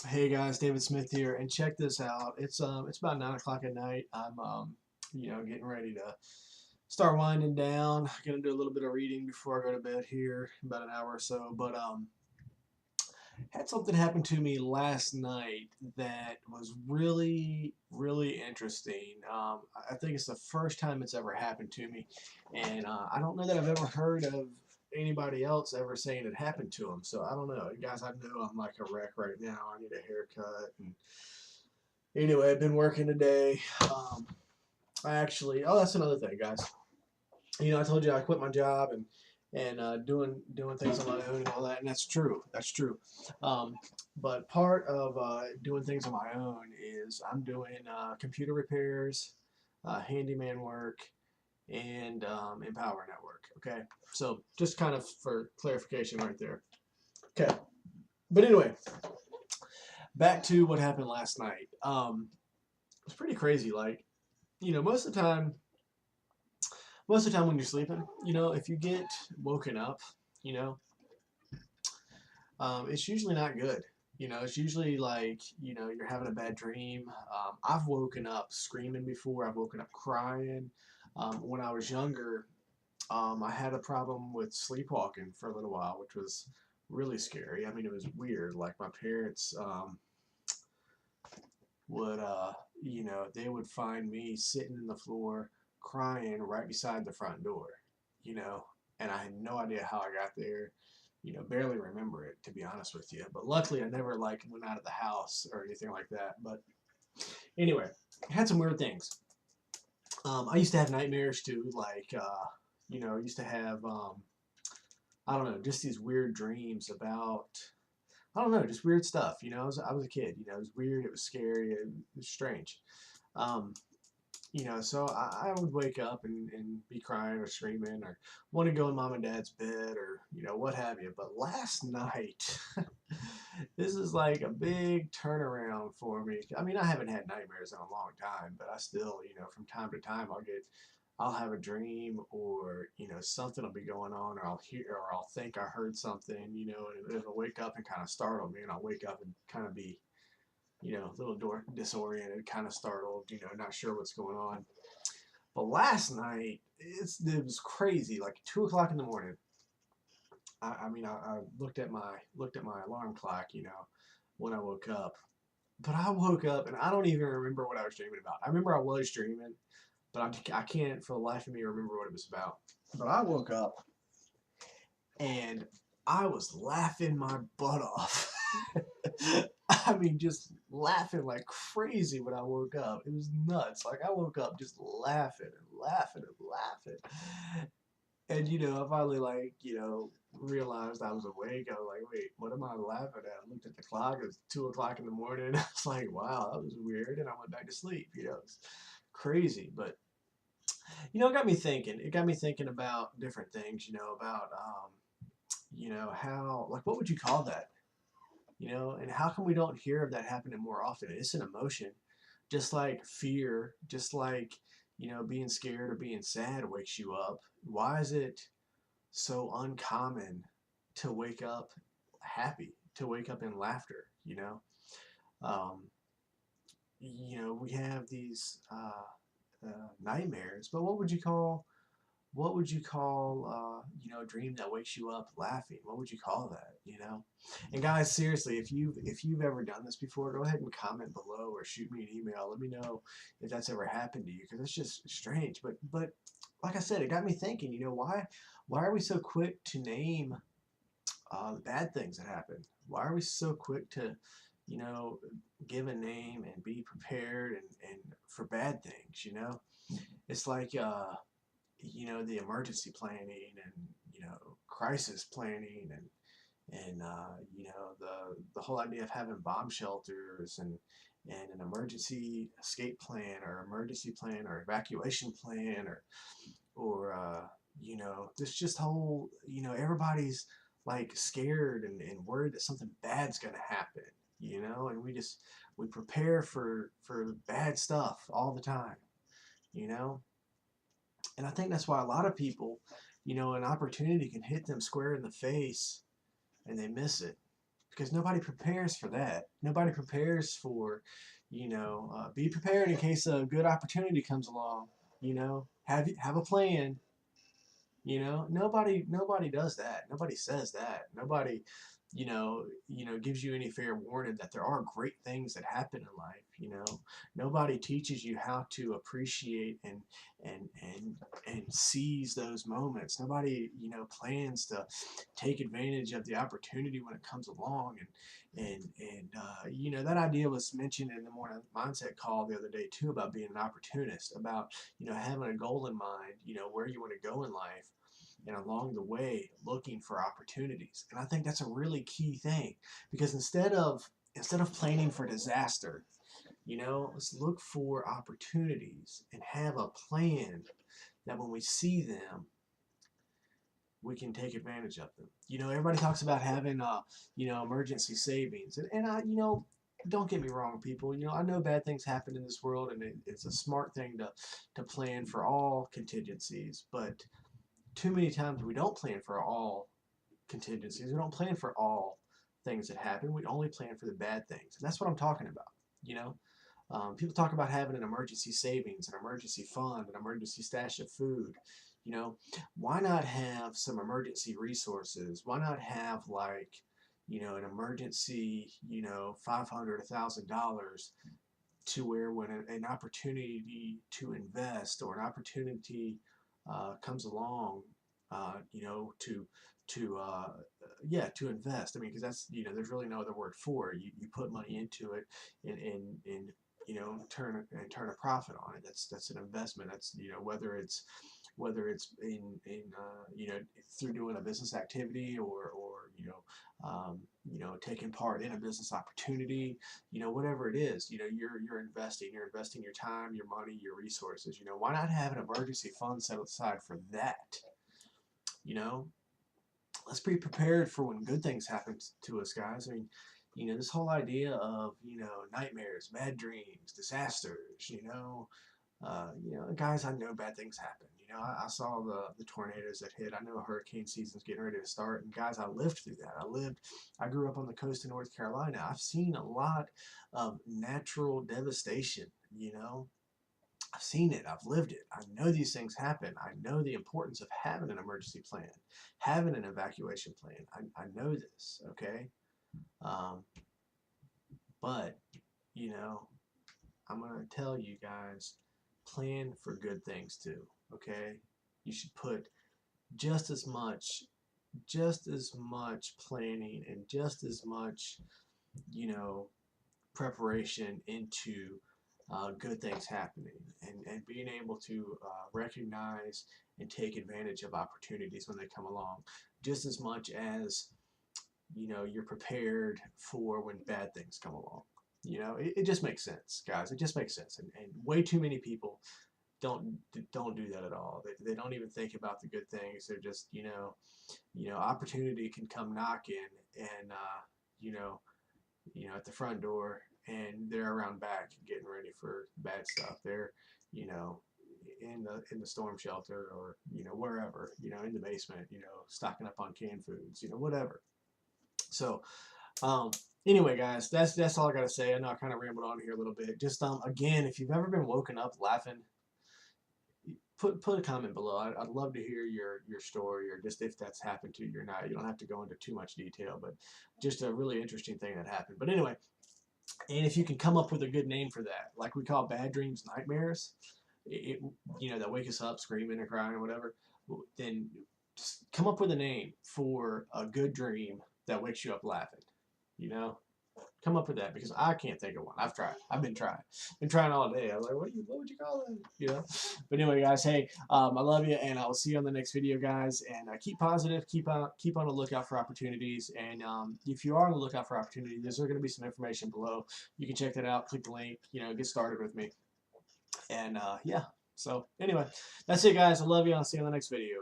Hey guys, David Smith here, and check this out. It's about 9 o'clock at night. I'm getting ready to start winding down. Gonna do a little bit of reading before I go to bed here, about an hour or so. But had something happen to me last night that was really interesting. I think it's the first time it's ever happened to me, and I don't know that I've ever heard of anybody else ever saying it happened to them. So I don't know, guys. I know I'm like a wreck right now. I need a haircut. And anyway, I've been working today. Oh, that's another thing, guys. I told you I quit my job and doing things on my own and all that, and that's true. That's true. Um, but part of doing things on my own is I'm doing computer repairs, handyman work, and Empower Network. Okay, so just kind of for clarification right there. Okay, but anyway, back to what happened last night. It's pretty crazy. Like, most of the time when you're sleeping, if you get woken up, you know, it's usually not good. It's usually like, you're having a bad dream. I've woken up screaming before. I've woken up crying. When I was younger, I had a problem with sleepwalking for a little while, which was really scary. I mean, it was weird. Like my parents would, they would find me sitting in the floor crying right beside the front door, you know, and I had no idea how I got there. Barely remember it, to be honest with you. But luckily, I never like went out of the house or anything like that. But anyway, I had some weird things. I used to have nightmares too, like I used to have I don't know, just these weird dreams about I don't know, just weird stuff. I was a kid. It was weird. It was scary. It was strange. Um, so I would wake up and be crying or screaming or want to go in mom and dad's bed or, what have you. But last night, this is like a big turnaround for me. I mean, I haven't had nightmares in a long time, but I still, from time to time, I'll have a dream or, something will be going on or I'll hear or I'll think I heard something, and it'll wake up and kind of startle me and I'll wake up and kind of be a little disoriented, kind of startled, not sure what's going on. But last night, it was crazy. Like 2 o'clock in the morning. I looked at my alarm clock, when I woke up. But I woke up and I don't even remember what I was dreaming about. I remember I was dreaming, but I can't for the life of me remember what it was about. But I woke up and I was laughing my butt off. I mean, just laughing like crazy when I woke up. It was nuts. Like I woke up just laughing and laughing and laughing. And I finally realized I was awake. I was like, wait, what am I laughing at? I looked at the clock. It was 2 o'clock in the morning. I was like, wow, that was weird. And I went back to sleep. It's crazy, but it got me thinking. It got me thinking about different things. About how like what would you call that? And how come we don't hear of that happening more often? It's an emotion, just like fear, just like being scared or being sad wakes you up. Why is it so uncommon to wake up happy, to wake up in laughter? Um, we have these nightmares, but what would you call a dream that wakes you up laughing? What would you call that? And guys, seriously, if you've ever done this before, go ahead and comment below or shoot me an email. Let me know if that's ever happened to you, because it's just strange. But like I said, it got me thinking. Why are we so quick to name the bad things that happen? Why are we so quick to you know give a name and be prepared and for bad things? It's like the emergency planning and crisis planning and the whole idea of having bomb shelters and an emergency escape plan or emergency plan or evacuation plan or this just whole everybody's like scared and worried that something bad's gonna happen, and we prepare for bad stuff all the time, you know and I think that's why a lot of people, an opportunity can hit them square in the face and they miss it because nobody prepares for that. Nobody prepares for, be prepared in case a good opportunity comes along. Have a plan. Nobody does that. Nobody says that. Nobody, gives you any fair warning that there are great things that happen in life. Nobody teaches you how to appreciate and and and seize those moments. Nobody, plans to take advantage of the opportunity when it comes along. That idea was mentioned in the morning mindset call the other day too, about being an opportunist, about having a goal in mind, where you want to go in life, and along the way looking for opportunities. And I think that's a really key thing, because instead of planning for disaster, let's look for opportunities and have a plan that when we see them, we can take advantage of them. Everybody talks about having emergency savings, and I don't get me wrong, people. I know bad things happen in this world, and it's a smart thing to plan for all contingencies, but too many times we don't plan for all contingencies. We don't plan for all things that happen. We only plan for the bad things. And that's what I'm talking about. People talk about having an emergency savings, an emergency fund, an emergency stash of food. Why not have some emergency resources? Why not have, like, an emergency, $500, $1,000, to where when an opportunity to invest, or an opportunity comes along, to invest. I mean, because that's, there's really no other word for it. You put money into it, and turn a profit on it. That's an investment. That's, whether it's through doing a business activity, or taking part in a business opportunity, whatever it is, you're investing. You're investing your time, your money, your resources. Why not have an emergency fund set aside for that? Let's be prepared for when good things happen to us, guys. I mean, this whole idea of, nightmares, bad dreams, disasters, guys, I know bad things happen. I saw the tornadoes that hit. I know hurricane season's getting ready to start. And guys, I lived through that. I grew up on the coast of North Carolina. I've seen a lot of natural devastation, I've seen it. I've lived it. I know these things happen. I know the importance of having an emergency plan, having an evacuation plan. I know this, okay? Um, but, I'm going to tell you guys, plan for good things too, okay? You should put just as much planning and just as much, preparation into good things happening, and being able to recognize and take advantage of opportunities when they come along, just as much as you're prepared for when bad things come along. It just makes sense, guys. It just makes sense, and way too many people don't do that at all. They don't even think about the good things. They're just, opportunity can come knocking, and at the front door, and they're around back getting ready for bad stuff. They're, in the storm shelter, or wherever, in the basement, stocking up on canned foods, whatever. So, um, anyway, guys, that's all I gotta say. I know I kind of rambled on here a little bit. Just again, if you've ever been woken up laughing, put a comment below. I'd love to hear your story, or just if that's happened to you or not. You don't have to go into too much detail, but just a really interesting thing that happened. But anyway, and if you can come up with a good name for that, like we call bad dreams nightmares, that wake us up screaming or crying or whatever, then just come up with a name for a good dream that wakes you up laughing. You know, come up with that, because I can't think of one. I've tried. I've been trying all day. I was like, what would you call it? But anyway, guys, hey, I love you, and I will see you on the next video, guys. And keep positive. Keep on the lookout for opportunities. And if you are on the lookout for opportunities, there's going to be some information below. You can check that out. Click the link. Get started with me. And yeah. So anyway, that's it, guys. I love you. I'll see you on the next video.